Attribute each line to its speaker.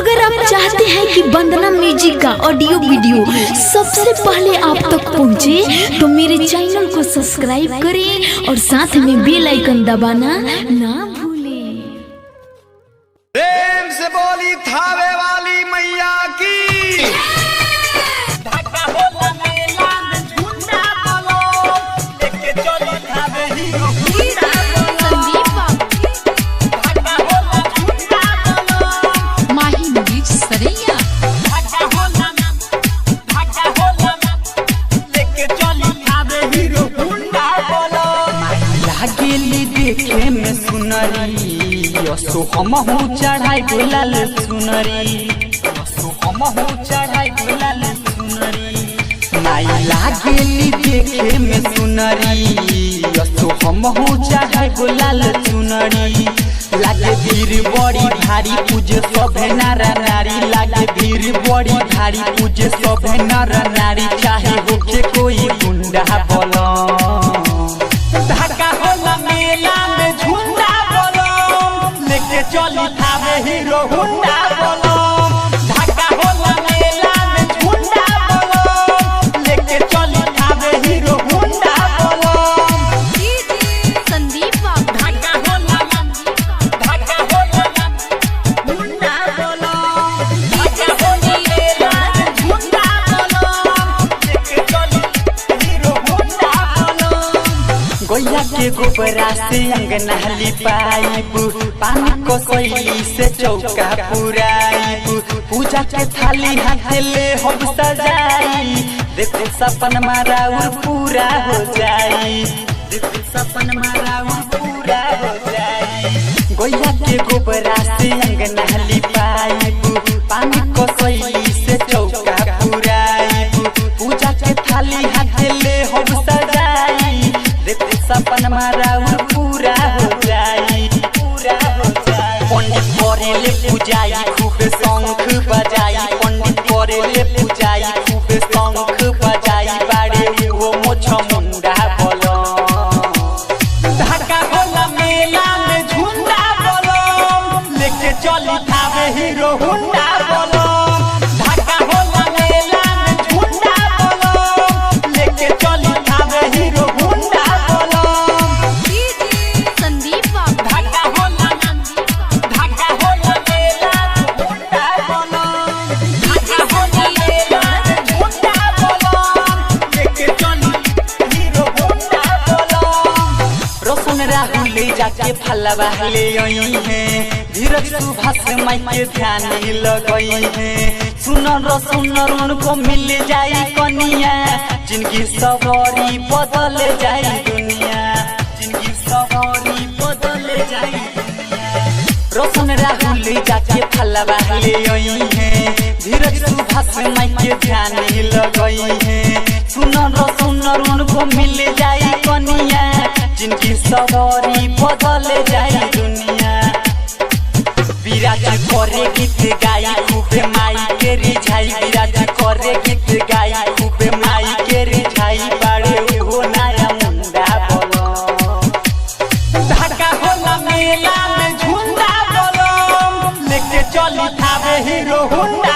Speaker 1: अगर आप चाहते हैं कि वंदना म्यूजिक का ऑडियो वीडियो सबसे पहले आप तक पहुंचे तो मेरे चैनल को सब्सक्राइब करें और साथ में बेल आइकन दबाना ना भूलें।
Speaker 2: प्रेम से बोली थावे वाली मैया की।
Speaker 3: देखे में सुनरी यसो हमहू चढ़ाई गुलाल सुनरी यसो हमहू चढ़ाई गुलाल सुनरी माई लागेली देखे में सुनरी यसो हमहू चढ़ाई गुलाल सुनरी लागे भीड़ बड़ी भारी पूजे सभे नर नारी लागे भीड़ बड़ी भारी पूजे सभे नर नारी चाहे होके कोई गुंडा बोलो चली थावे हीरो हुंडा बोलो ढाका होला मेला में झुंडा बोलो लेके चली थावे हीरो हुंडा बोलो
Speaker 1: संदीप
Speaker 3: ढाका होला हुंडा बोलो ढाका होला मेला में झुंडा बोलो लेके चली हीरो हुंडा बोलो गोया के गोबरा से अंगना लिपाइब पानी को सैली से चौका पुराइब पूजा के थाली हाथ ले हम सजाई देखो सपन मारा पूरा हो जाई देखो सपन मारा पूरा हो जाई गोया के गोबरा से अंगना लिपाइब पानी को सैली से चौका पुराइब पूजा के थाली हाथ ले हम सजाई देखो सपन मारा पूरा हो जाई पूरा हो जाई पंडित करेले पूजाई खूब शंख बजाई पंडित करेले पूजाई खूब शंख बजाई बाड़े वो मोछ मुंडा बोलो ढाका होला मेला में झुंडा बोलो लेके चली थावे हीरो हुंडा बोलो ढाका होला मेला में झुंडा बोलो लेके चली थावे हीरो हुंडा बोलो
Speaker 1: संदीप
Speaker 3: ढाका होला ढाका होला मेला झुंडा बोलो ढाका होला मेला झुंडा बोलो लेके चली हीरो हुंडा बोलो रोशन राहुल ले जाके फलवा ले आई है धीरज सुभाष माई के ध्यान लगई है सुनर उनको मिल जाई कनिया जिनकी सवारी बदल जाई दुनिया जिनकी सवारी बदल जाई रोशन राहुल जाके फलवा ले आई है धीरज सुभाष माई के ध्यान लगई है सुनर उनको मिल जाई कनिया जिनकी सवारी बदल जाई दुनिया विराज करे गीत गाई खूबे माई के रिझाई विराज करे गीत गाई खूबे माई के रिझाई बाड़े हो नया मुंडा बोलो ढाका होला मेला में झुंडा बोलो लेके चली थावे हीरो हुंडा